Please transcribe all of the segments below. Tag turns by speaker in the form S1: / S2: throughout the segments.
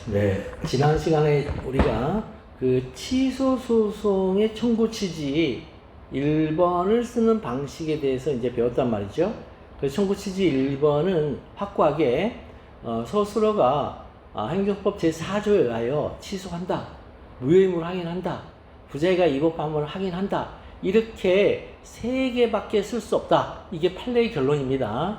S1: 네, 지난 시간에 우리가 그 취소 소송의 청구 취지 1번을 쓰는 방식에 대해서 이제 배웠단 말이죠. 그래서 청구 취지 1번은 확고하게 서술어가 행정법 제4조에 의하여 취소한다, 무효임을 확인한다, 부자가 위법 방문을 확인한다, 이렇게 세 개밖에 쓸 수 없다. 이게 판례의 결론입니다.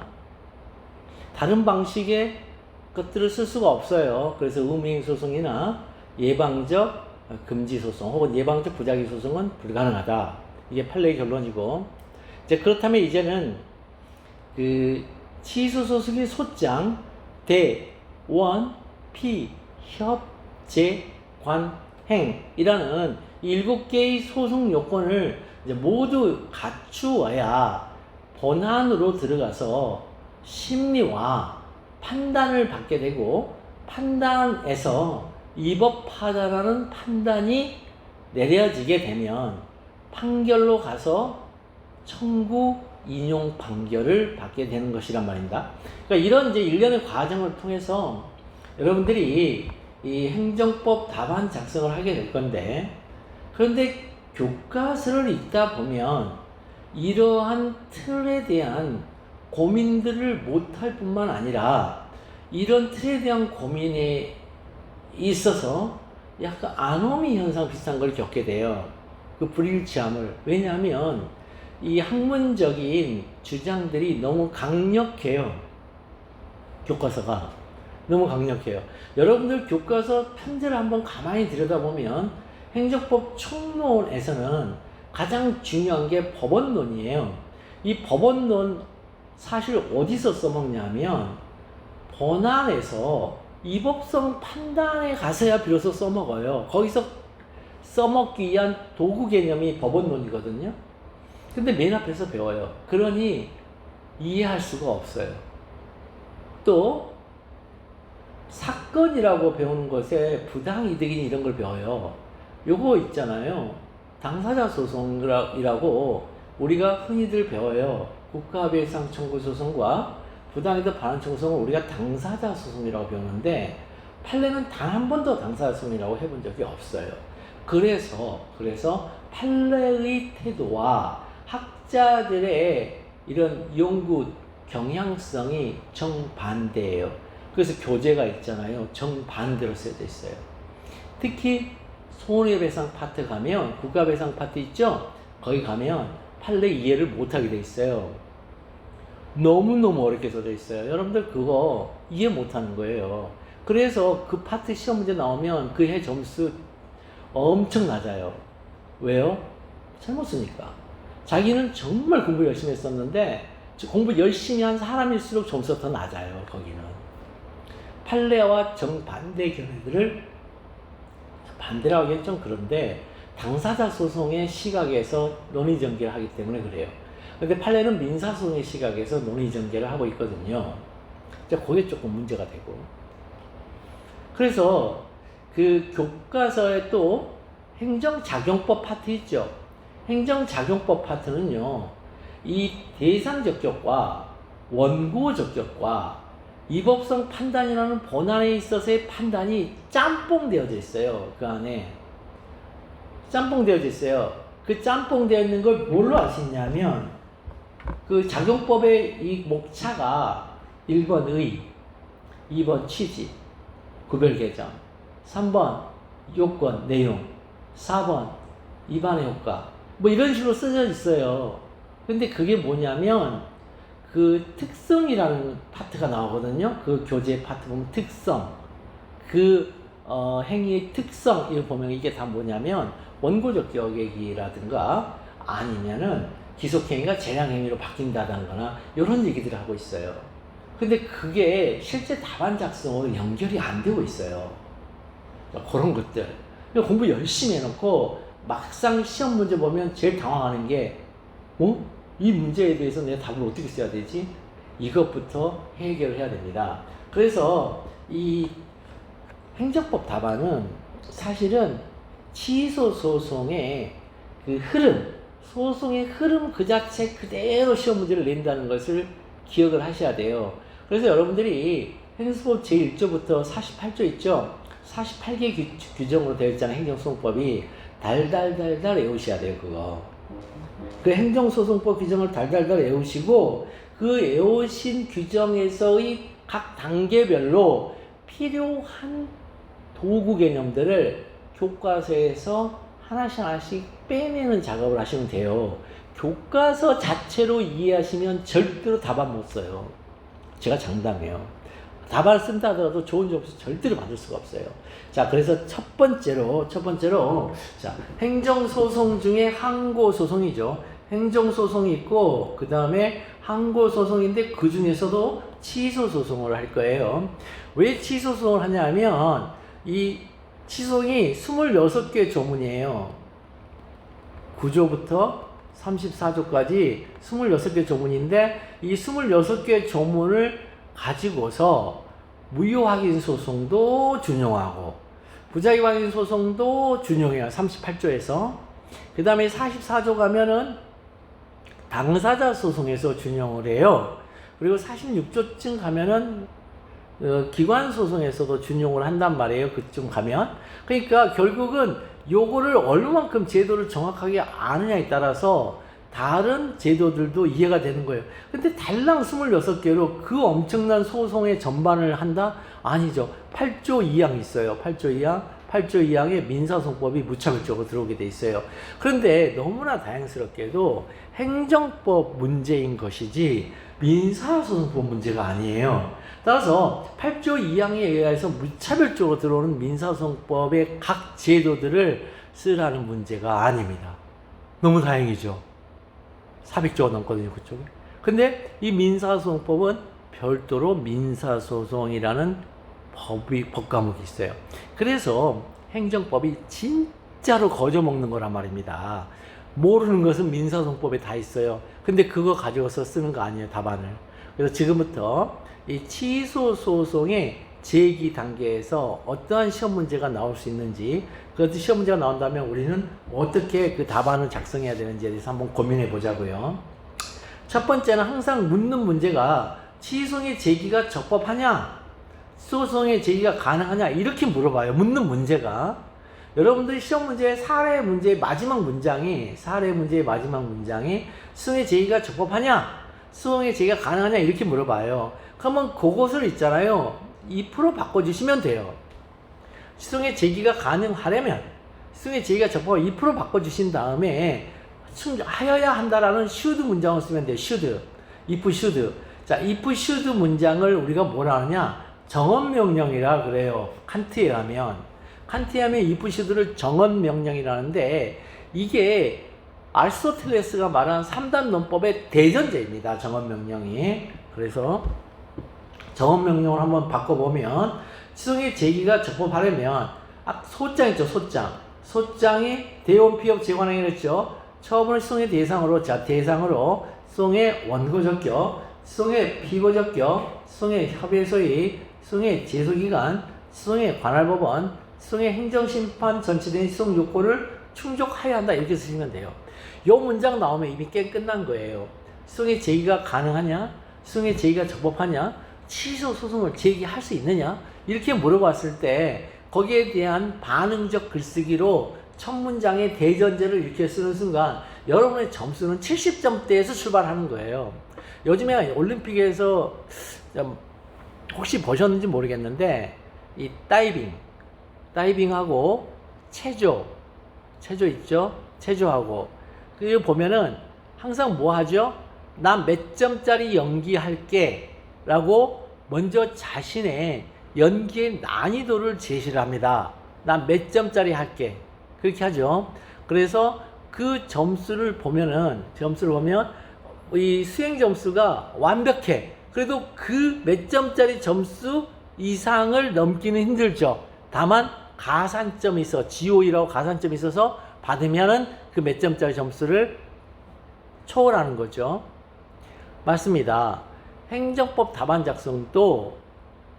S1: 다른 방식의 것들을 쓸 수가 없어요. 그래서 의무이행 소송이나 예방적 금지 소송 혹은 예방적 부작위 소송은 불가능하다. 이게 판례의 결론이고, 이제 그렇다면 이제는 그 취소 소송의 소장 대, 원, 피, 협, 재, 관, 행이라는 7개의 소송 요건을 이제 모두 갖추어야 본안으로 들어가서 심리와 판단을 받게 되고, 판단에서 위법하다라는 판단이 내려지게 되면 판결로 가서 청구 인용 판결을 받게 되는 것이란 말입니다. 그러니까 이런 이제 일련의 과정을 통해서 여러분들이 이 행정법 답안 작성을 하게 될 건데, 그런데 교과서를 읽다 보면 이러한 틀에 대한 고민들을 못할 뿐만 아니라 이런 틀에 대한 고민에 있어서 약간 아노미 현상 비슷한 걸 겪게 돼요. 그 불일치함을. 왜냐하면 이 학문적인 주장들이 너무 강력해요. 교과서가 너무 강력해요. 여러분들 교과서 편제를 한번 가만히 들여다보면 행정법 총론에서는 가장 중요한 게 법원론이에요. 이 법원론 사실 어디서 써먹냐면 본안에서 위법성 판단에 가서야 비로소 써먹어요. 거기서 써먹기 위한 도구 개념이 법원론이거든요. 근데 맨 앞에서 배워요. 그러니 이해할 수가 없어요. 또 사건이라고 배우는 것에 부당이득인 이런 걸 배워요. 요거 있잖아요. 당사자 소송이라고 우리가 흔히들 배워요. 국가배상 청구 소송과 부당이득 반환 청구 소송을 우리가 당사자 소송이라고 배우는데, 판례는 단 한 번도 당사자 소송이라고 해본 적이 없어요. 그래서 판례의 태도와 학자들의 이런 연구 경향성이 정반대예요. 그래서 교재가 있잖아요. 정반대로 쓰여져 있어요. 특히 손해배상 파트 가면, 국가배상 파트 있죠? 거기 가면 판례 이해를 못하게 돼 있어요. 너무너무 어렵게 써져 있어요. 여러분들 그거 이해 못하는 거예요. 그래서 그 파트 시험 문제 나오면 그 해 점수 엄청 낮아요. 왜요? 잘못 쓰니까. 자기는 정말 공부 열심히 했었는데 공부 열심히 한 사람일수록 점수가 더 낮아요. 거기는. 판례와 정반대 견해들을, 반대라고 하기엔 좀 그런데, 당사자 소송의 시각에서 논의 전개를 하기 때문에 그래요. 근데 판례는 민사소송의 시각에서 논의 전개를 하고 있거든요. 그게 조금 문제가 되고. 그래서 그 교과서에 또 행정작용법 파트 있죠. 행정작용법 파트는요, 이 대상적격과 원고적격과 위법성 판단이라는 본안에 있어서의 판단이 짬뽕되어져 있어요. 그 안에 짬뽕되어져 있어요. 그 짬뽕되어 있는 걸 뭘로 아시냐면, 그 작용법의 이 목차가 1번 의, 2번 취지, 구별 개정, 3번 요건, 내용, 4번 위반의 효과, 뭐 이런 식으로 쓰여 있어요. 근데 그게 뭐냐면 그 특성이라는 파트가 나오거든요. 그 교재 파트 보면 특성, 그 행위의 특성, 이거 보면 이게 다 뭐냐면 원고적 기억이라든가 아니면은 기속행위가 재량행위로 바뀐다던가 이런 얘기들을 하고 있어요. 근데 그게 실제 답안 작성으로 연결이 안 되고 있어요. 그런 것들. 공부 열심히 해놓고 막상 시험 문제 보면 제일 당황하는 게, 이 문제에 대해서 내가 답을 어떻게 써야 되지? 이것부터 해결을 해야 됩니다. 그래서 이 행정법 답안은 사실은 취소 소송의 그 흐름, 소송의 흐름 그 자체 그대로 시험 문제를 낸다는 것을 기억을 하셔야 돼요. 그래서 여러분들이 행정법 제1조부터 48조 있죠? 48개 규정으로 되어 있잖아요. 행정소송법이 달달달달 외우셔야 돼요. 그거. 그 행정소송법 규정을 달달달 외우시고 그 외우신 규정에서의 각 단계별로 필요한 도구 개념들을 교과서에서 하나씩 빼내는 작업을 하시면 돼요. 교과서 자체로 이해하시면 절대로 답안 못 써요. 제가 장담해요. 답안 쓴다 하더라도 좋은 점수 절대로 받을 수가 없어요. 자, 그래서 첫 번째로, 자, 행정소송 중에 항고소송이죠. 행정소송이 있고, 그 다음에 항고소송인데, 그 중에서도 취소소송을 할 거예요. 왜 취소소송을 하냐면, 이 취소송이 26개 조문이에요. 9조부터 34조까지 26개 조문인데, 이 26개 조문을 가지고서 무효확인 소송도 준용하고 부작위 확인 소송도 준용해요. 38조에서. 그 다음에 44조 가면은 당사자 소송에서 준용을 해요. 그리고 46조쯤 가면은 기관 소송에서도 준용을 한단 말이에요. 그쯤 가면. 그러니까 결국은 요거를 얼마만큼 제도를 정확하게 아느냐에 따라서 다른 제도들도 이해가 되는 거예요. 근데 달랑 26개로 그 엄청난 소송의 전반을 한다? 아니죠. 8조 2항 있어요. 8조 2항. 8조 2항에 민사소송법이 무차별적으로 들어오게 돼 있어요. 그런데 너무나 다행스럽게도 행정법 문제인 것이지 민사소송법 문제가 아니에요. 따라서 8조 2항에 의해서 무차별적으로 들어오는 민사소송법의 각 제도들을 쓰라는 문제가 아닙니다. 너무 다행이죠. 400조가 넘거든요, 그쪽에. 근데 이 민사소송법은 별도로 민사소송이라는 법 과목이 있어요. 그래서 행정법이 진짜로 거저먹는 거란 말입니다. 모르는 것은 민사소송법에 다 있어요. 근데 그거 가지고서 쓰는 거 아니에요, 답안을. 그래서 지금부터 이 취소소송의 제기 단계에서 어떠한 시험 문제가 나올 수 있는지, 그 시험 문제가 나온다면 우리는 어떻게 그 답안을 작성해야 되는지에 대해서 한번 고민해 보자고요. 첫 번째는 항상 묻는 문제가 취소의 제기가 적법하냐, 소송의 제기가 가능하냐, 이렇게 물어봐요. 묻는 문제가. 여러분들이 시험 문제의 사례 문제의 마지막 문장이 소송의 제기가 적법하냐, 소송의 제기가 가능하냐, 이렇게 물어봐요. 그러면 그것을 있잖아요. 2% 바꿔주시면 돼요. 소송의 제기가 가능하려면, 소송의 제기가 적법하고 2% 바꿔주신 다음에 하여야 한다라는 should 문장을 쓰면 돼요. should. if should. 자, if should 문장을 우리가 뭐라 하느냐? 정언명령이라 그래요. 칸트에 하면. if should를 정언명령이라는데, 이게 아리스토텔레스가 말한 3단 논법의 대전제입니다. 정언명령이. 그래서 정언명령을 한번 바꿔보면, 소송의 제기가 적법하려면, 소장 있죠, 소장. 소장이 대원 피업 재관행위를 했죠. 처음으로 소송의 대상으로, 소송의 원고 적격, 소송의 피고 적격, 소송의 협의소의, 소송의 제소기간, 소송의 관할법원, 소송의 행정심판 전체된 소송 요건을 충족하여야 한다. 이렇게 쓰시면 돼요. 요 문장 나오면 이미 게임 끝난 거예요. 소송의 제기가 가능하냐? 소송의 제기가 적법하냐? 취소 소송을 제기할 수 있느냐? 이렇게 물어봤을 때 거기에 대한 반응적 글쓰기로 첫 문장의 대전제를 이렇게 쓰는 순간 여러분의 점수는 70점대에서 출발하는 거예요. 요즘에 올림픽에서 혹시 보셨는지 모르겠는데 이 다이빙하고 체조 있죠? 체조하고 그리고 보면은 항상 뭐 하죠? 나 몇 점짜리 연기할게 라고 먼저 자신의 연기의 난이도를 제시를 합니다. 나 몇 점짜리 할게. 그렇게 하죠. 그래서 그 점수를 보면 이 수행 점수가 완벽해. 그래도 그 몇 점짜리 점수 이상을 넘기는 힘들죠. 다만 가산점이 있어. GOE라고 가산점이 있어서 받으면은 그 몇 점짜리 점수를 초월하는 거죠. 맞습니다. 행정법 답안 작성도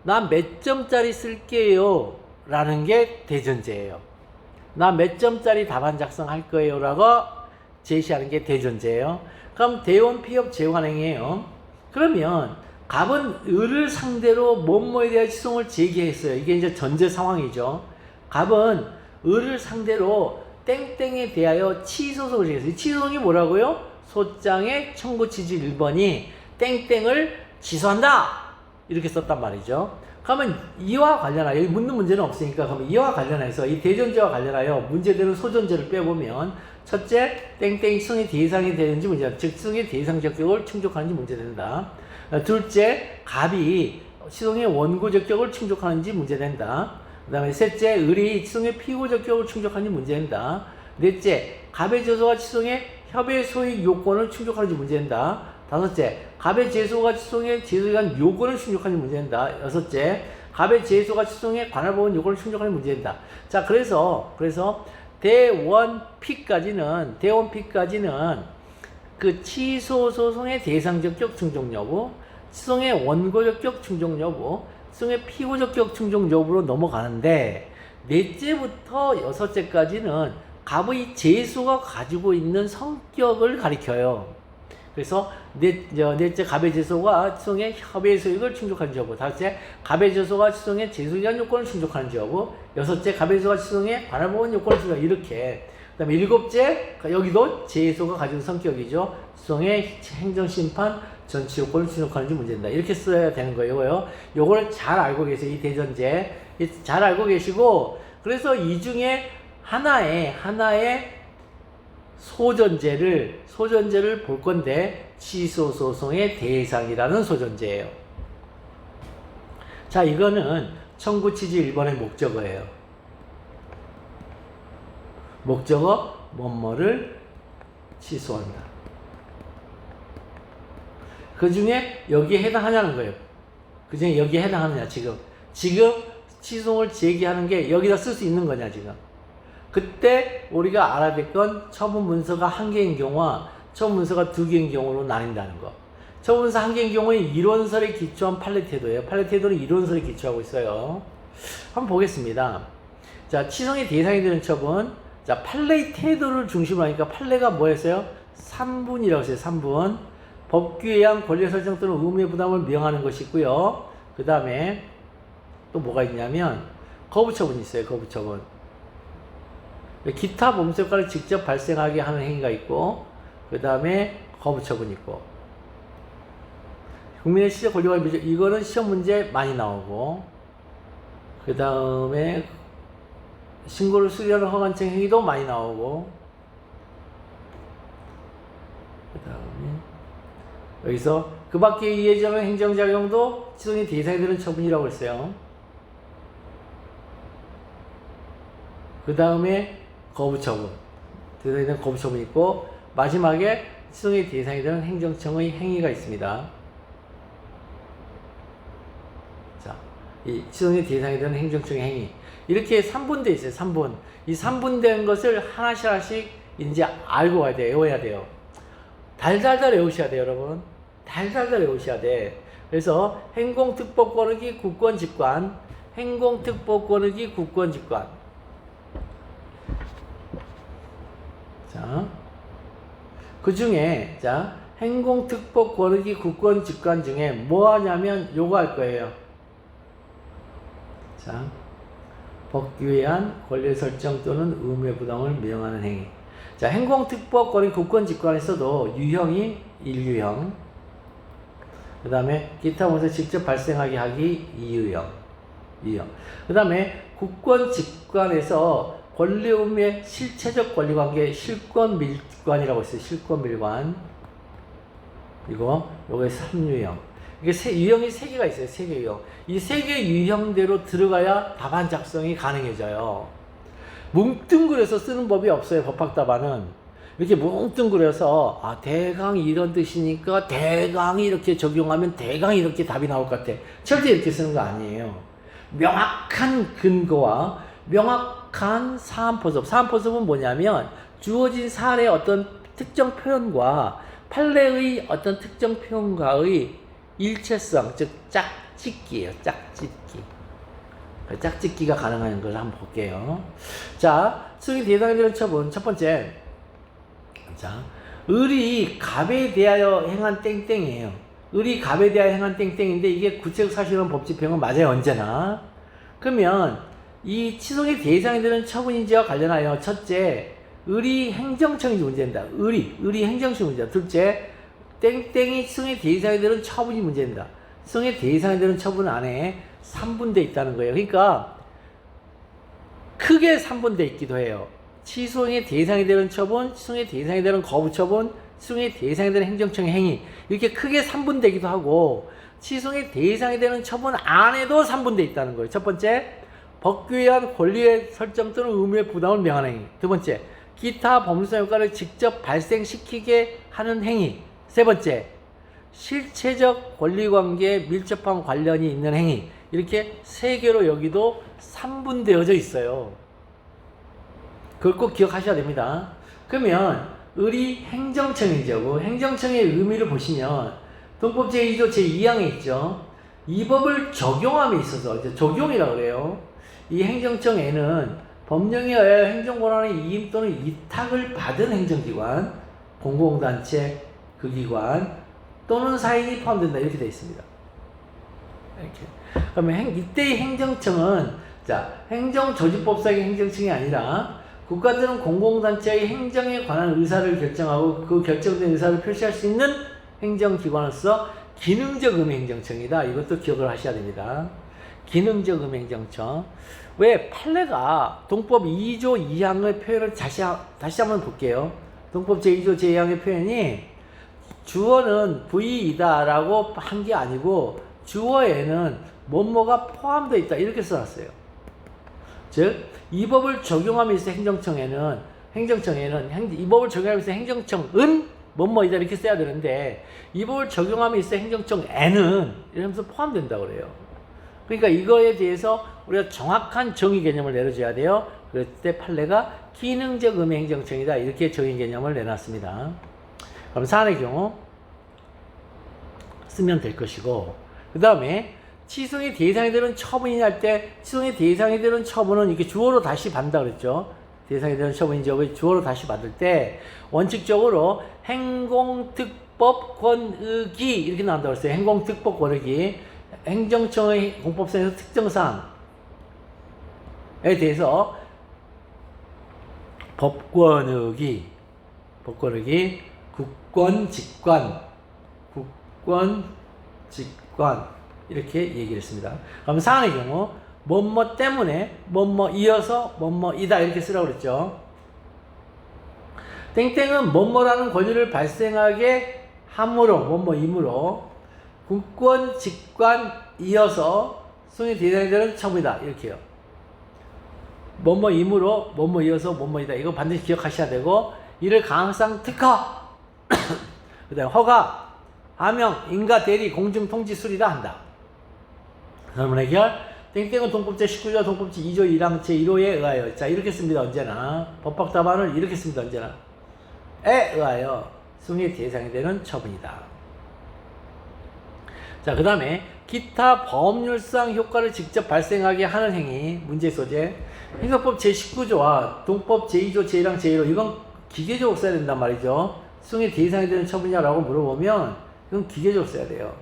S1: 나 몇 점짜리 쓸게요 라는 게 대전제예요. 나 몇 점짜리 답안 작성할 거예요 라고 제시하는 게 대전제예요. 그럼 대원 피업 재관행위예요. 그러면 갑은 을을 상대로 뭐뭐에 대한 치송을 제기했어요. 이게 이제 전제 상황이죠. 갑은 을을 상대로 땡땡에 대하여 치소송을 제기했어요. 치소송이 뭐라고요? 소장의 청구 취지 1번이 땡땡을 취소한다! 이렇게 썼단 말이죠. 그러면 이와 관련하여, 여기 묻는 문제는 없으니까, 그러면 이와 관련해서 이 대전제와 관련하여 문제되는 소전제를 빼보면, 첫째, 땡땡이 치송의 대상이 되는지 문제다. 즉, 치송의 대상 적격을 충족하는지 문제된다. 둘째, 갑이 치송의 원고 적격을 충족하는지 문제된다. 그 다음에 셋째, 을이 치송의 피고 적격을 충족하는지 문제된다. 넷째, 갑의 제소가 치송의 협의 소익 요건을 충족하는지 문제된다. 다섯째, 갑의 제소가 치송의 제소에 관한 요건을 충족하는지 문제된다. 여섯째, 갑의 제소가 치송의 관할법원 요건을 충족하는지 문제된다. 자, 그래서 대원 P까지는 그 취소 소송의 대상 적격 충족 여부, 치송의 원고 적격 충족 여부, 치송의 피고 적격 충족 여부로 넘어가는데, 넷째부터 여섯째까지는 갑의 제소가 가지고 있는 성격을 가리켜요. 그래서 넷째 갑의 제소가 치송의 협의 소익을 충족하는지 여부, 다섯째 갑의 제소가 치송의 제소에 대한 요건을 충족하는지 여부, 여섯째 갑의 제소가 치송의 관할법원 요건을 충족하는지, 이렇게. 그 다음에 일곱째, 여기도 제소가 가진 성격이죠. 치송의 행정심판 전치 요건을 충족하는지 문제된다. 이렇게 써야 되는 거예요. 요거를 잘 알고 계세요. 이 대전제 잘 알고 계시고, 그래서 이 중에 하나의 소전제를 볼 건데, 취소소송의 대상이라는 소전제예요. 자, 이거는 청구 취지 1번의 목적어예요. 목적어, 뭐뭐를 취소한다. 그 중에 여기에 해당하냐는 거예요. 그 중에 여기에 해당하느냐, 지금 취소를 제기하는 게 여기다 쓸 수 있는 거냐, 지금. 그때 우리가 알아야 될 건 처분 문서가 한 개인 경우와 처분 문서가 두 개인 경우로 나뉜다는 거. 처분 문서 한 개인 경우는 이론설에 기초한 판례 태도예요. 판례 태도는 이론설에 기초하고 있어요. 한번 보겠습니다. 자, 치송의 대상이 되는 처분. 자, 판례의 태도를 중심으로 하니까 판례가 뭐였어요? 3분이라고 했어요. 3분. 법규에 의한 권리 설정 또는 의무의 부담을 명하는 것이 있고요. 그 다음에 또 뭐가 있냐면 거부처분이 있어요. 거부처분. 기타 범죄 효과를 직접 발생하게 하는 행위가 있고, 그 다음에 거부처분이 있고, 국민의 시적 권리와 미적, 이거는 시험 문제 많이 나오고, 그 다음에 신고를 수리하는 허가증 행위도 많이 나오고, 그 다음에 여기서 그 밖에 이해정의 행정작용도 치송의 대상이 되는 처분이라고 했어요. 그 다음에 거부처분, 대상이 되는 거부처분이 있고, 마지막에 치송의 대상이 되는 행정청의 행위가 있습니다. 자, 이 치송의 대상이 되는 행정청의 행위, 이렇게 3분돼 있어요. 3분. 이 3분된 것을 하나씩 이제 알고 가야 돼요. 외워야 돼요. 달달달 외우셔야 돼요, 여러분. 달달달 외우셔야 돼. 그래서 행공특법 권익위 국권직관, 행공특법 권익위 국권직관. 자, 그 중에, 자, 행공특법 권익위 국권직관 중에 뭐 하냐면 요거 할 거예요. 자, 법규에 의한 권리 설정 또는 의무의 부담을 명하는 행위. 자, 행공특법 권익위 국권직관에서도 유형이 1유형, 그 다음에 기타 문서 직접 발생하게 하기 2유형. 그 다음에 국권직관에서 권리 의무의 실체적 권리관계 실권밀관이라고 있어요. 실권밀관. 이거 요게 3유형. 이게 유형이 3개가 있어요. 3개 유형. 이 3개 유형대로 들어가야 답안 작성이 가능해져요. 뭉뚱그려서 쓰는 법이 없어요. 법학답안은. 이렇게 뭉뚱그려서, 아, 대강 이런 뜻이니까 대강 이렇게 적용하면 대강 이렇게 답이 나올 것 같아. 절대 이렇게 쓰는 거 아니에요. 명확한 근거와 명확한 사안포섭. 사안포섭은 뭐냐면 주어진 사안의 어떤 특정 표현과 판례의 어떤 특정 표현과의 일체성, 즉 짝짓기예요. 짝짓기. 짝짓기가 가능한 것을 한번 볼게요. 자, 치송의 대상이 되는 처분. 첫 번째. 자, 을이 갑에 대하여 행한 땡땡이에요. 을이 갑에 대하여 행한 땡땡인데 이게 구체적 사실은 법집행은 맞아요, 언제나. 그러면 이 치송의 대상이 되는 처분인지와 관련하여 첫째, 을이 행정청인지 문제입니다. 을이 행정청 문제다. 둘째, 땡땡이 치송의 대상이 되는 처분이 문제입니다. 치송의 대상이 되는 처분 안에 3분대 있다는 거예요. 그러니까 크게 3분대 있기도 해요. 치송의 대상이 되는 처분, 치송의 대상이 되는 거부처분, 치송의 대상이 되는 행정청의 행위, 이렇게 크게 3분대기도 하고, 치송의 대상이 되는 처분 안에도 3분대 있다는 거예요. 첫 번째, 법규에 의한 권리의 설정 또는 의무의 부담을 명하는 행위. 두 번째, 기타 법률상 효과를 직접 발생시키게 하는 행위. 세 번째, 실체적 권리관계에 밀접한 관련이 있는 행위. 이렇게 세 개로 여기도 3분되어져 있어요. 그걸 꼭 기억하셔야 됩니다. 그러면 을이 행정청이죠. 행정청의 의미를 보시면 동법 제2조 제2항에 있죠. 이 법을 적용함에 있어서 이제 적용이라고 그래요. 이 행정청에는 법령에 의하여 행정권한의 이임 또는 위탁을 받은 행정기관, 공공단체, 그 기관 또는 사인이 포함된다 이렇게 되어 있습니다. 이렇게. 그러면 이때의 행정청은 행정조직법상의 행정청이 아니라 국가 또는 공공단체의 행정에 관한 의사를 결정하고 그 결정된 의사를 표시할 수 있는 행정기관으로서 기능적 의미행정청이다. 이것도 기억을 하셔야 됩니다. 기능적 의미행정청. 왜 판례가 동법 2조 2항의 표현을 다시 한번 볼게요. 동법 제2조 제2항의 표현이 주어는 부이이다 라고 한 게 아니고 주어에는 뭐뭐가 포함되어 있다 이렇게 써놨어요. 즉 이 법을 적용함에 있어 행정청에는 이 법을 적용함에 있어 행정청은 뭐뭐이다 이렇게 써야 되는데 이 법을 적용함에 있어 행정청에는 이러면서 포함된다고 그래요. 그러니까 이거에 대해서 우리가 정확한 정의 개념을 내려줘야 돼요. 그럴 때 판례가 기능적 의미 행정청이다 이렇게 정의 개념을 내놨습니다. 그럼 사안의 경우 쓰면 될 것이고, 그 다음에 치송의 대상이 되는 처분이냐 할 때 치송의 대상이 되는 처분은 이렇게 주어로 다시 받는다 그랬죠. 대상이 되는 처분인지 주어로 다시 받을 때 원칙적으로 행공특법 권익이 이렇게 나온다고 했어요. 행공특법 권익이 행정청의 공법상에서 특정사항에 대해서 법권익이 국권직관 이렇게 얘기를 했습니다. 그럼 사안의 경우 뭐뭐 때문에 뭐뭐 이어서 뭐뭐이다 이렇게 쓰라고 그랬죠. 땡땡은 뭐뭐라는 권리를 발생하게 함으로 뭐뭐이므로 국권 직관 이어서 수행의 대상이 되는 처분이다 이렇게요. 뭐뭐이므로 뭐뭐 이어서 뭐뭐이다 이거 반드시 기억하셔야 되고, 이를 가항상 특허 그 다음에 허가 하명 인가 대리 공증 통지 수리다 한다. 설문 해결 땡땡은 동법 제19조 동법 제2조 1항 제1호에 의하여 자 이렇게 씁니다. 언제나 법학 답안을 이렇게 씁니다. 언제나 에 의하여 승리의 대상이 되는 처분이다. 자 그 다음에 기타 법률상 효과를 직접 발생하게 하는 행위 문제 소재 행정법 제19조와 동법 제2조 제1항 제1호 이건 기계적으로 써야 된단 말이죠. 승리의 대상이 되는 처분이냐라고 물어보면 이건 기계적으로 써야 돼요.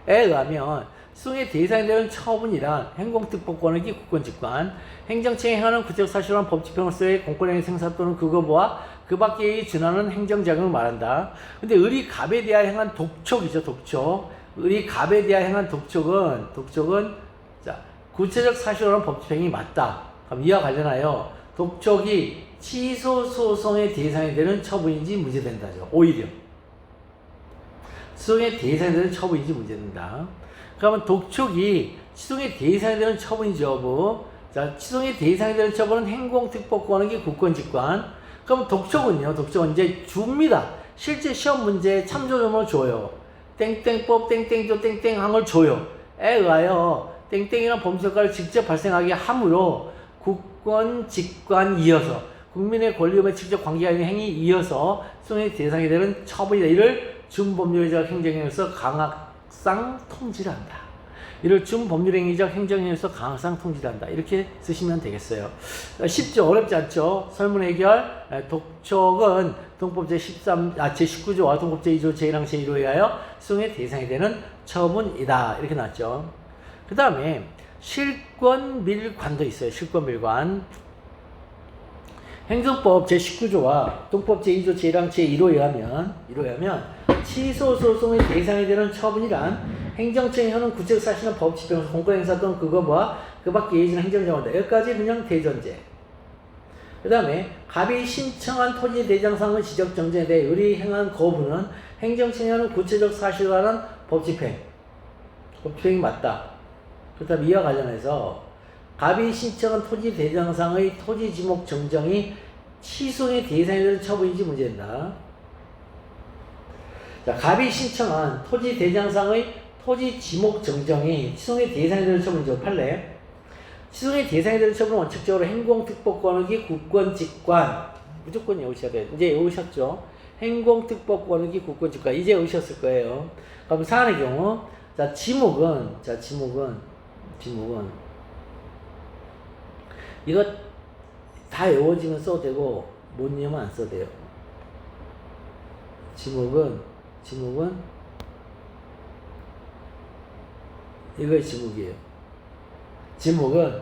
S1: 에 의하면 수행의 대상이 되는 처분이란 행공특법권익이 국권직관, 행정청이 행하는 구체적 사실한 법집행으로서의 공권행위 생산 또는 그거보아 그 밖에 준하는 행정작용을 말한다. 근데 을이 갑에 대하여 행한 독촉이죠. 독촉. 을이 갑에 대하여 행한 독촉은 자 구체적 사실로는 법집행이 맞다. 그럼 이와 관련하여 독촉이 취소 소송의 대상이 되는 처분인지 문제된다죠. 오히려 수행의 대상이 되는 처분인지 문제된다. 그러면 독촉이 취소의 대상이 되는 처분이죠. 자, 취소의 대상이 되는 처분은 행공특법권익이 국권직관. 그럼 독촉은요? 독촉은 이제 줍니다. 실제 시험 문제에 참조점을 줘요. 땡땡법 땡땡조 땡땡항을 줘요. 에 의하여 땡땡이란 범죄효과를 직접 발생하게 함으로 국권직관 이어서 국민의 권리의무에 직접 관계가 있는 행위 이어서 수행의 대상이 되는 처분이다. 이를 준법률적 행정행위로서 강학상 통지를 한다. 이를 준법률행위적 행정행위로서 강화상 통지한다. 이렇게 쓰시면 되겠어요. 쉽죠? 어렵지 않죠? 설문 해결. 독촉은 동법 제19조와 동법 제2조 제1항 제1호에 의하여 수용의 대상이 되는 처분이다. 이렇게 나왔죠. 그 다음에 실권밀관도 있어요. 실권밀관. 행정법 제19조와 동법 제2조 제1항 제1호에 의하면 취소소송의 대상이 되는 처분이란 행정청이 하는 구체적 사실은 법 집행에서 공권행사 또는 그거와 그 밖에 예의지는 행정정원다. 여기까지 그냥 대전제. 그 다음에 갑이 신청한 토지 대장상의 지적 정정에 대해 의뢰행한 거부는 행정청이 하는 구체적 사실과 관한 법 집행이 맞다. 그 다음 이와 관련해서 갑이 신청한 토지 대장상의 토지 지목 정정이 취소의 대상이 되는 처분인지 문제된다. 자, 갑이 신청한 토지 대장상의 토지 지목 정정이 취소의 대상이 되는 처분이죠. 판례. 취소의 대상이 되는 처분은 원칙적으로 행공특법권익위 국권직관. 무조건 외우셔야 돼요. 이제 외우셨죠? 행공특법권익위 국권직관. 이제 외우셨을 거예요. 그럼 사안의 경우, 자, 지목은 이거 다 외워지면 써도 되고 못 외우면 안 써도 돼요. 지목은 이거의 지목이에요. 지목은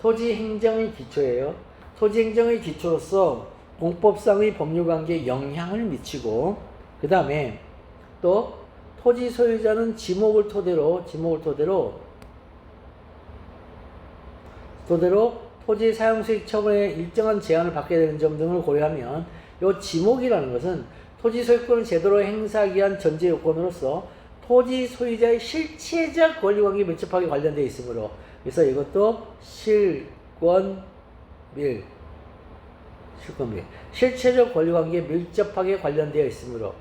S1: 토지 행정의 기초예요. 토지 행정의 기초로서 공법상의 법률관계에 영향을 미치고, 그 다음에 또 토지 소유자는 지목을 토대로 토지 사용수익 처분에 일정한 제한을 받게 되는 점 등을 고려하면 이 지목이라는 것은 토지 소유권을 제대로 행사하기 위한 전제 요건으로서 토지 소유자의 실체적 권리관계에 밀접하게 관련되어 있으므로, 그래서 이것도 실체적 권리관계에 밀접하게 관련되어 있으므로,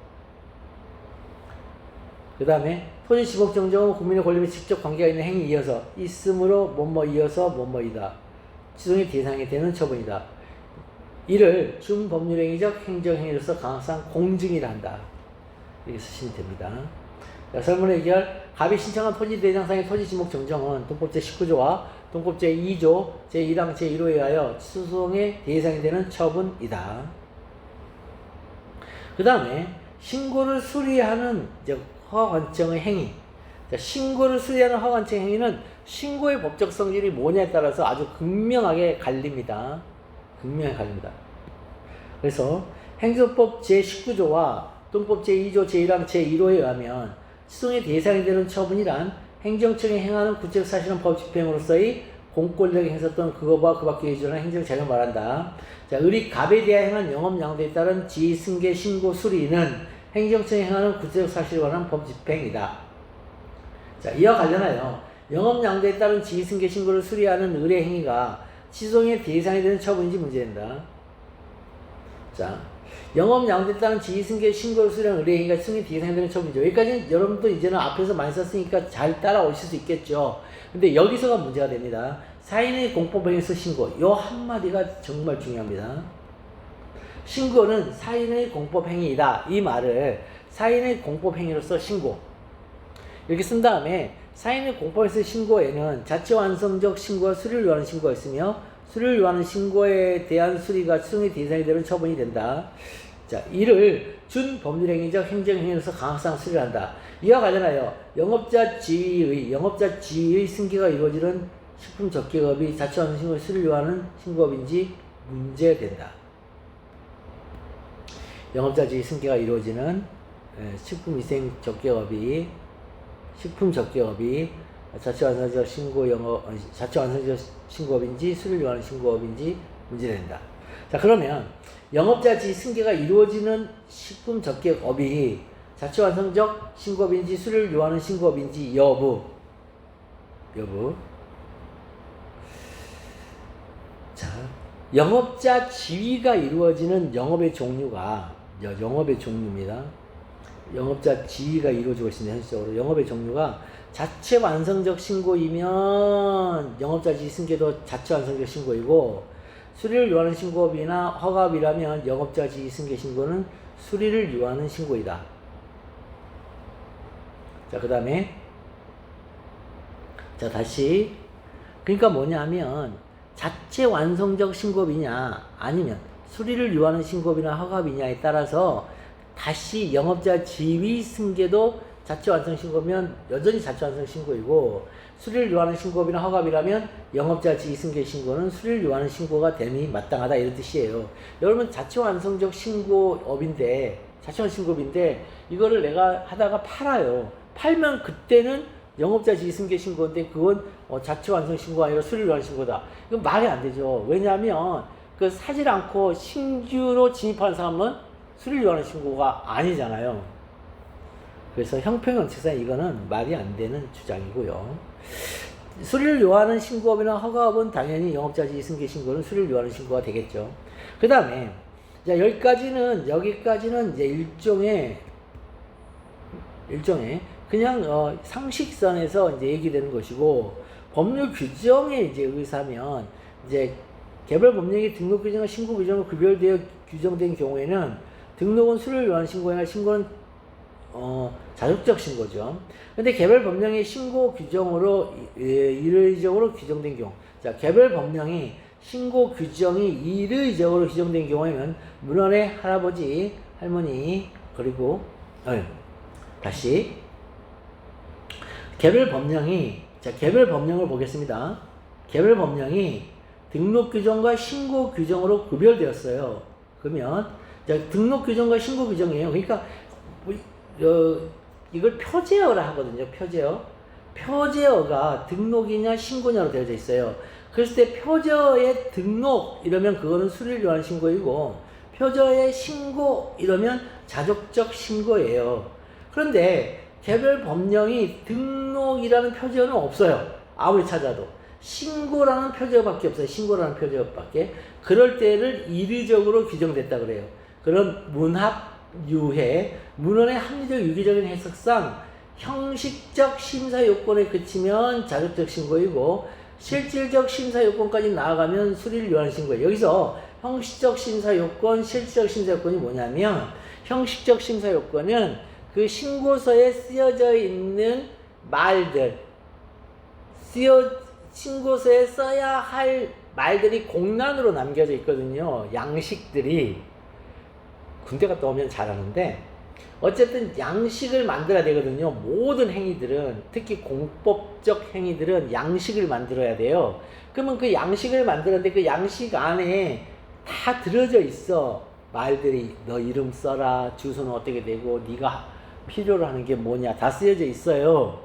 S1: 그 다음에 토지 지목 정정은 국민의 권리에 직접 관계가 있는 행위에 이어서 있으므로 뭐뭐이어서 뭐뭐이다. 취소의 대상이 되는 처분이다. 이를 준법률행위적 행정행위로서 강화상 공증이라 한다. 이렇게 쓰시면 됩니다. 자, 설문 해결. 갑이 신청한 토지 대장상의 토지 지목 정정은 동법 제19조와 동법 제2조 제1항 제1호에 의하여 취소소송의 대상이 되는 처분이다. 그 다음에 신고를 수리하는 허가관청의 행위. 자, 신고를 수리하는 허가관청의 행위는 신고의 법적 성질이 뭐냐에 따라서 아주 극명하게 갈립니다. 그래서 행정법 제19조와 동법 제2조 제1항 제1호에 의하면 취소의 대상이 되는 처분이란 행정청이 행하는 구체적 사실은 법 집행으로서의 공권력 행사 또는 그거와 그 밖에 예의주는 행정자격을 말한다. 자, 갑에 대하여 행한 영업양도에 따른 지위 승계 신고 수리는 행정청이 행하는 구체적 사실에 관한 법 집행이다. 자, 이와 관련하여 영업양도에 따른 지위 승계 신고를 수리하는 의뢰 행위가 취소의 대상이 되는 처분인지 문제된다. 자, 영업양도에 따른 지위 승계 신고를 수리하는 의뢰 행위가 취소의 대상이 되는 처분이죠. 여기까지는 여러분도 이제는 앞에서 많이 썼으니까 잘 따라오실 수 있겠죠. 근데 여기서가 문제가 됩니다. 사인의 공법행위에서 신고. 요 한마디가 정말 중요합니다. 신고는 사인의 공법행위이다. 이 말을 사인의 공법행위로서 신고. 이렇게 쓴 다음에 사인의 공법에서 신고에는 자체완성적 신고와 수리를 요하는 신고가 있으며 수리를 요하는 신고에 대한 수리가 취소의 대상이 되는 처분이 된다. 자, 이를 준법률행위적 행정행위로서 강화상 수리를 한다. 이와 관련하여 영업자 지위의 승계가 이루어지는 식품적계업이 자체완성 신고의 수리를 요하는 신고업인지 문제된다. 영업자 지위 승계가 이루어지는 식품위생적계업이 자체완성적 신고업인지 수리를 요하는 신고업인지 문제된다. 자, 그러면 영업자 지위 승계가 이루어지는 식품적계업이 자체완성적 신고업인지 수리를 요하는 신고업인지 여부. 자, 영업자 지위가 이루어지는 영업의 종류입니다. 영업자 지위가 이루어지고 있습니다. 현실적으로 영업의 종류가 자체 완성적 신고이면 영업자 지위 승계도 자체 완성적 신고이고, 수리를 요하는 신고업이나 허가업이라면 영업자 지위 승계 신고는 수리를 요하는 신고이다. 자, 그 다음에 자, 다시. 그러니까 뭐냐면 자체 완성적 신고비냐 아니면 수리를 요하는 신고비나 허가비냐에 따라서 다시 영업자 지위 승계도 자체 완성 신고면 여전히 자체 완성 신고이고, 수리를 요하는 신고비나 허가비라면 영업자 지위 승계 신고는 수리를 요하는 신고가 됨이 마땅하다, 이런 뜻이에요. 여러분, 자체 완성적 신고업인데, 자체 완성 신고인데 이거를 내가 하다가 팔아요. 팔면 그때는 영업자 지위 승계 신고인데 그건 자체 완성 신고가 아니라 수리를 요하는 신고다. 이건 말이 안 되죠. 왜냐하면 그 사질 않고 신규로 진입하는 사람은 수리를 요하는 신고가 아니잖아요. 그래서 형평원칙상 이거는 말이 안 되는 주장이고요. 수리를 요하는 신고업이나 허가업은 당연히 영업자 지위 승계 신고는 수리를 요하는 신고가 되겠죠. 그 다음에 자, 여기까지는 이제 일종의 그냥 상식선에서 이제 얘기되는 것이고, 법률 규정에 이제 의사면 이제 개별 법령이 등록 규정과 신고 규정으로 구별되어 규정된 경우에는 등록은 수리를 요하는 신고이나 신고는 자족적 신고죠. 근데 개별 법령이 신고 규정으로 일의적으로 규정된 경우, 자, 개별 법령이 신고 규정이 일의적으로 규정된 경우에는 문헌의 할아버지, 할머니, 그리고 다시 개별 법령이, 자, 개별 법령을 보겠습니다. 개별 법령이 등록 규정과 신고 규정으로 구별되었어요. 그러면 자, 등록 규정과 신고 규정이에요. 그러니까 이걸 표제어라 하거든요. 표제어가 등록이냐 신고냐로 되어져 있어요. 그랬을 때 표제어의 등록 이러면 그거는 수리를 요하는 신고이고, 표제어의 신고 이러면 자족적 신고예요. 그런데 개별 법령이 등록이라는 표제어는 없어요. 아무리 찾아도. 신고라는 표제어밖에 없어요. 신고라는 표제어밖에. 그럴 때를 일의적으로 규정됐다 그래요. 그런 문합, 유해, 문헌의 합리적 유기적인 해석상 형식적 심사 요건에 그치면 자족적 신고이고, 실질적 심사 요건까지 나아가면 수리를 요하는 신고예요. 여기서 형식적 심사 요건, 실질적 심사 요건이 뭐냐면, 형식적 심사 요건은 그 신고서에 쓰여져 있는 말들, 신고서에 써야 할 말들이 공란으로 남겨져 있거든요. 양식들이. 군대 갔다 오면 잘하는데, 어쨌든 양식을 만들어야 되거든요. 모든 행위들은, 특히 공법적 행위들은 양식을 만들어야 돼요. 그러면 그 양식을 만들었는데 그 양식 안에 다 들어져 있어. 말들이 너 이름 써라, 주소는 어떻게 되고, 네가 필요로 하는 게 뭐냐, 다 쓰여져 있어요.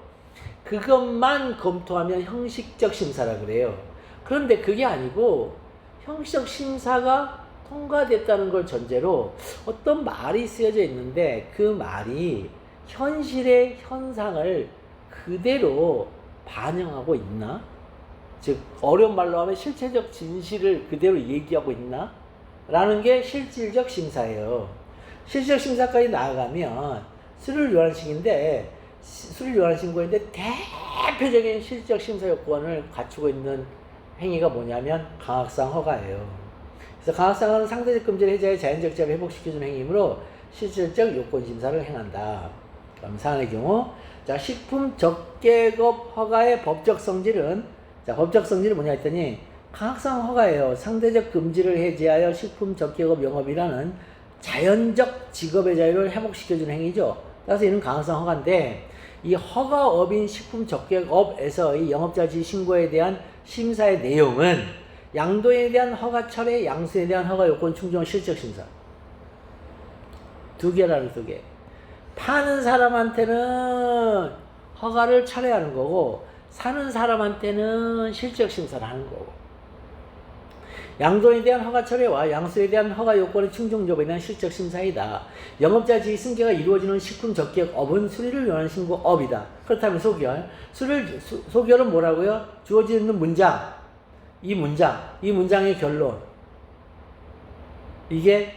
S1: 그것만 검토하면 형식적 심사라 그래요. 그런데 그게 아니고 형식적 심사가 통과됐다는 걸 전제로 어떤 말이 쓰여져 있는데 그 말이 현실의 현상을 그대로 반영하고 있나? 즉 어려운 말로 하면 실체적 진실을 그대로 얘기하고 있나? 라는 게 실질적 심사예요. 실질적 심사까지 나아가면 수리를 요하는 신고인데 대표적인 실질적 심사 요건을 갖추고 있는 행위가 뭐냐면 강학상 허가예요. 그래서 강학상은 상대적 금지를 해제해 자연적 제압을 회복시켜주는 행위이므로 실질적 요건 심사를 행한다. 그럼 사안의 경우, 자, 식품 적개업 허가의 법적 성질은, 자, 법적 성질은 뭐냐 했더니 강학상 허가예요. 상대적 금지를 해제하여 식품 적개업 영업이라는 자연적 직업의 자유를 회복시켜주는 행위죠. 따라서 이는 강학상 허가인데, 이 허가업인 식품 적개업에서의 영업자 지위 신고에 대한 심사의 내용은 양도에 대한 허가 철회, 양수에 대한 허가 요건 충족 실적 심사. 두 개라는 두 개. 파는 사람한테는 허가를 철회하는 거고, 사는 사람한테는 실적 심사를 하는 거고. 양도에 대한 허가 철회와 양수에 대한 허가 요건의 충족 여부에 대한 실적 심사이다. 영업자 지위 승계가 이루어지는 식품 적개업은 수리를 요하는 신고업이다. 그렇다면 소결. 소결은 뭐라고요? 주어지는 문장. 이 문장의 결론. 이게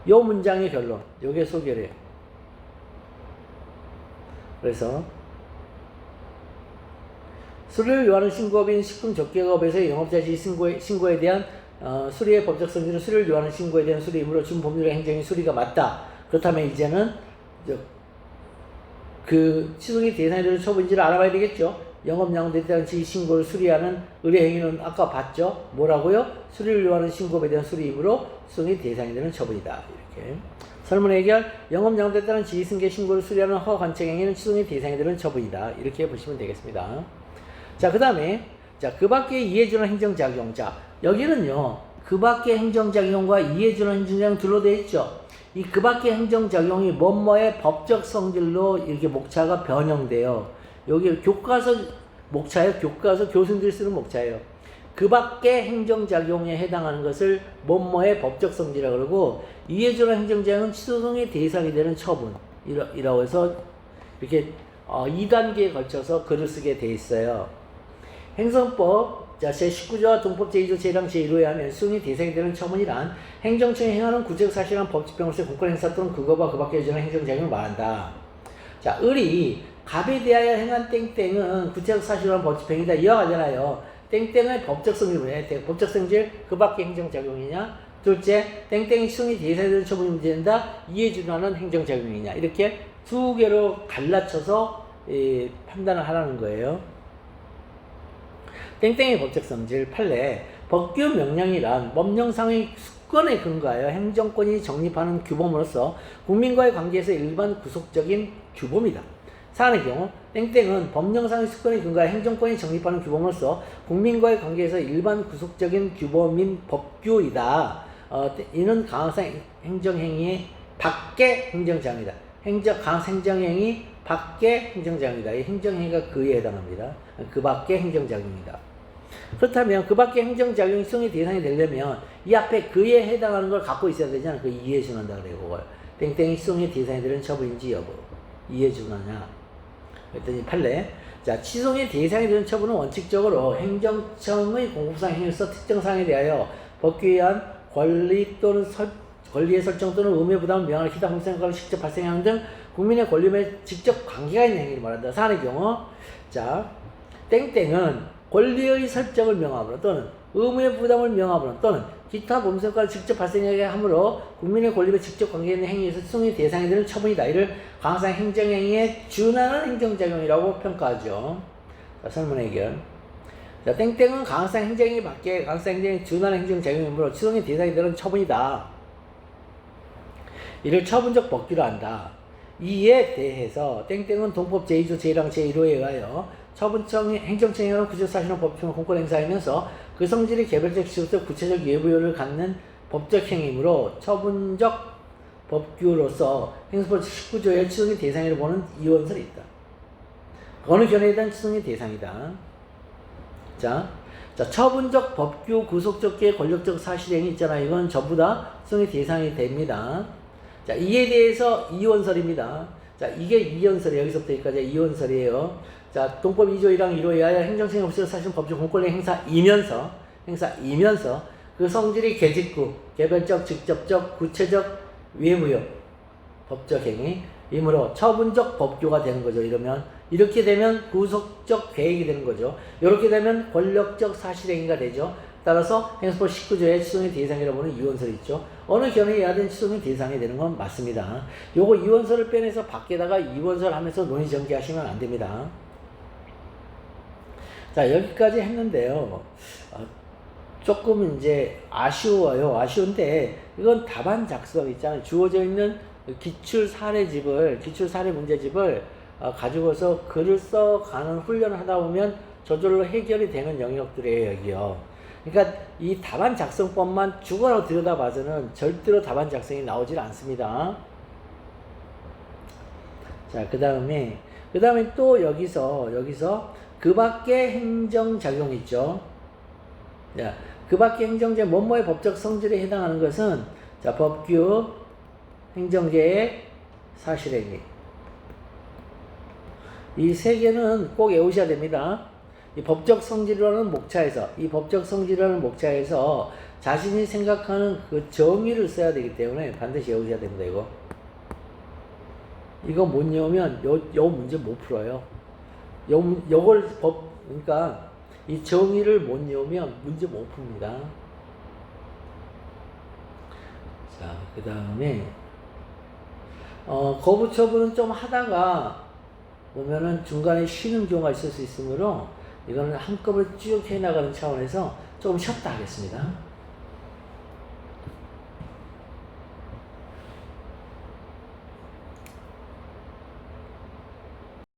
S1: 요 문장의 결론. 요게 소결이에요. 그래서 수리를 요하는 신고업인 식품 적개업에서의 영업자 지위 신고에 대한 수리의 법적 성질은 수리를 요하는 신고에 대한 수리이므로 준 법률의 행정의 수리가 맞다. 그렇다면 이제는 그 취소행위 대상이 되는 처분인지를 알아봐야 되겠죠. 영업양도에 대한 지신고를 수리하는 의뢰행위는 아까 봤죠. 뭐라고요? 수리를 요하는 신고에 대한 수리이므로 취소행위 대상이 되는 처분이다. 이렇게. 설문 해결, 영업양도에 따른 지휘승계 신고를 수리하는 허관청행위는 취소행위 대상이 되는 처분이다. 이렇게 보시면 되겠습니다. 자, 그 다음에, 자, 그 밖에 이해주는 행정작용. 자, 여기는요, 그 밖에 행정작용과 이해주는 행정작용 둘로 되어 있죠. 이 그 밖에 행정작용이 뭐뭐의 법적 성질로 이렇게 목차가 변형돼요. 여기 교과서 목차예요. 교과서 교수님들이 쓰는 목차예요. 그 밖에 행정작용에 해당하는 것을 뭐뭐의 법적 성질이라고 그러고, 이해주는 행정작용은 취소성의 대상이 되는 처분이라고 해서 이렇게 2단계에 걸쳐서 글을 쓰게 돼 있어요. 행정법 자, 제19조와 동법 제2조 제1항 제1호에 하면 수용이 대상이 되는 처분이란 행정청이 행하는 구체적 사실이란 법집행으로서의 공권 행사 또는 그거와 그 밖에 여전한 행정작용을 말한다. 자, 을이 갑에 대하여 행한 땡땡은 구체적 사실이란 법집행이다. 이와 같잖아요. 땡땡의 법적 성질이 뭐냐? 법적 성질 그 밖에 행정작용이냐? 둘째, 땡땡이 수용이 대상이 되는 처분이 문제된다. 이에 준하는 행정작용이냐? 이렇게 두 개로 갈라쳐서 판단을 하라는 거예요. 땡땡의 법적 성질 판례 법규 명령이란 법령상의 수권에 근거하여 행정권이 정립하는 규범으로서 국민과의 관계에서 일반 구속적인 규범이다. 사안의 경우 땡땡은 법령상의 수권에 근거하여 행정권이 정립하는 규범으로서 국민과의 관계에서 일반 구속적인 규범인 법규이다. 이는 강화상 행정행위의 밖의 행정장이다. 행정행위 밖의 행정장이다. 이 행정행위가 그에 해당합니다. 그 밖의 행정작용이다. 그렇다면 그 밖의 행정작용이 수용의 대상이 되려면 이 앞에 그에 해당하는 걸 갖고 있어야 되잖아. 그 이해 준한다 그래요. 그걸 땡땡이 수용의 대상이 되는 처분인지 여부 이해 준하냐. 그랬더니 판례 자, 취소의 대상이 되는 처분은 원칙적으로 행정청의 공급상 행위로서 특정 사항에 대하여 법규에 의한 권리의 설정 또는 의무의 부담을 명하는 기타 공생과를 직접 발생하는 등 국민의 권리에 직접 관계가 있는 행위를 말한다. 사안의 경우 자, 땡땡은 권리의 설정을 명함으로 또는 의무의 부담을 명함으로 또는 기타 범죄과를 직접 발생하게 하므로 국민의 권리에 직접 관계 있는 행위에서 수용의 대상이 되는 처분이다. 이를 강화상 행정행위에 준하는 행정작용이라고 평가하죠. 자, 설문 해결. 자, 땡땡은 강화상 행정행위 밖에 강화상 행정행위에 준하는 행정작용이므로 수용의 대상이 되는 처분이다. 이를 처분적 법규로 한다. 이에 대해서 땡땡은 동법 제2조 제1항 제1호에 의하여 행정청이 하는 구체적 사실은 법적인 공권 행사하면서 그 성질이 개별적 지속적 구체적 예부효를 갖는 법적 행위이므로 처분적 법규로서 행정법 19조의 취소의 대상으로 보는 이원설이 있다. 어느 견해에 대한 취소의 대상이다. 자, 처분적 법규 구속적 계 권력적 사실행위 있잖아. 이건 전부 다 취소의 대상이 됩니다. 자, 이에 대해서 이원설입니다. 자, 이게 이원설이에요. 여기서부터 여기까지 이원설이에요. 자, 동법 2조 1항 1호에 의하여 행정청의 없이서 사실은 법적 공권력 행사이면서 그 성질이 개직구, 개별적, 직접적, 구체적, 외무역, 법적 행위이므로 처분적 법규가 되는 거죠. 이렇게 되면 구속적 계획이 되는 거죠. 이렇게 되면 권력적 사실행위가 되죠. 따라서 행정법 19조의 취소의 대상이라고 보는 이원설이 있죠. 어느 견해에 의하든 취소의 대상이 되는 건 맞습니다. 요거 이원설을 빼내서 밖에다가 이원설 하면서 논의 전개하시면 안 됩니다. 자, 여기까지 했는데요. 조금 이제 아쉬워요. 아쉬운데 이건 답안 작성 있잖아요. 주어져 있는 기출 사례 문제집을 가지고서 글을 써가는 훈련을 하다 보면 저절로 해결이 되는 영역들이에요. 여기요. 그러니까 이 답안 작성법만 죽어라 들여다봐서는 절대로 답안 작성이 나오질 않습니다. 자, 그 다음에 또 여기서 그 밖에 행정작용 있죠. 자, 그 밖에 행정작용, 뭐뭐의 법적 성질에 해당하는 것은, 자, 법규, 행정계의 사실행위. 이 세 개는 꼭 외우셔야 됩니다. 이 법적 성질이라는 목차에서 자신이 생각하는 그 정의를 써야 되기 때문에 반드시 외우셔야 됩니다, 이거 못 외우면 요 문제 못 풀어요. 그러니까 이 정의를 못 외우면 문제 못 풉니다. 자, 그 다음에 거부 처분은 좀 하다가 보면은 중간에 쉬는 경우가 있을 수 있으므로 이거는 한꺼번에 쭉 해나가는 차원에서 조금 쉬었다 하겠습니다.